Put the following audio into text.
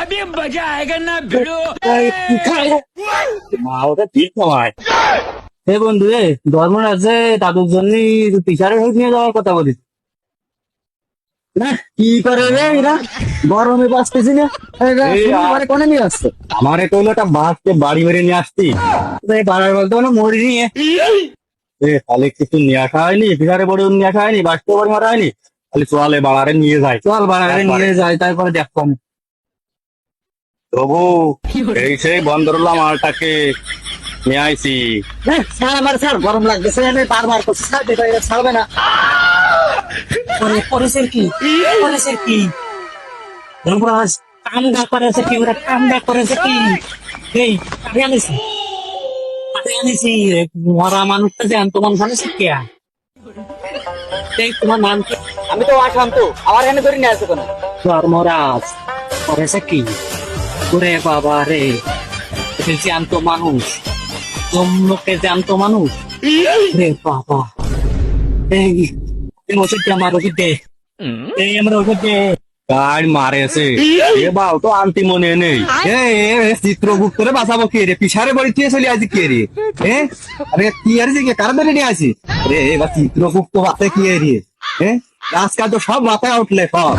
अभी मजा आएगा ना भिड़ो। মা ওটা ঠিক নয়। হে বন্ধু রে, ধর্মরাজে দাদুর জন্য টিচারের হয়ে নিয়ে যাওয়ার কথা বলিস না? কি করে রে এরা? গরমে বাঁচতেছি না। এরা কোনে নিয়ে আসছে? আমার এটা হলো একটা বাসকে বাড়ি মেরে নিয়ে আসছি। বাড়ার বলতে মানে মরি নিয়ে তাহলে কিছু নিয়ে আসা হয়নি, ফিসারে বড় নিয়ে আসা হয়নি, বাঁচতে বাড়ি মারা হয়নি। তাহলে চলে বাড়ারে নিয়ে যায়, চল বাড়ারে নিয়ে যায়, তারপরে দেখতাম। তবু এই সেই বন্দরুল্লাহ মালটাকে নিয়ে আইছি। স্যার আমার স্যার গরম লাগতেছে, আমি বারবার করছি স্যার, এটা ছাড়বে না। করেছে কি করেছে কি ধর্মরাজ? কামডা করেছে কি? ওরা কামডা করেছে কি? এই কাটিয়ে আনিছি, কাটিয়ে আনিছি। মরা মানুষটা জ্যান্ত মানুষ আনিছি কে? এই তোমার নাম কি? আমি তো আসান্ত, আমার এখানে ধরে নিয়ে আসো কেন? ধর্মরাজ করেছে কি? ওরে বাবা রে, জ্যান্ত মানুষ, জম্মুকে জ্যান্ত মানুষ রে বাবা। এই ওষুধ আমার ওষুধ দে, এই আমার ওষুধ দে। কার মারেছে এ বাল তো আনতি মনে নেই। চিত্রগুপ্তরে বাঁচাবো কে রে? পিছারে বাড়ি থেকে চলে আসি কে রে? আরে কি আর যে কারা ধরে নিয়ে আসি রে? এবার চিত্রগুপ্ত বাতে কি রে? আজকাল তো সব মাথায় উঠলে সব।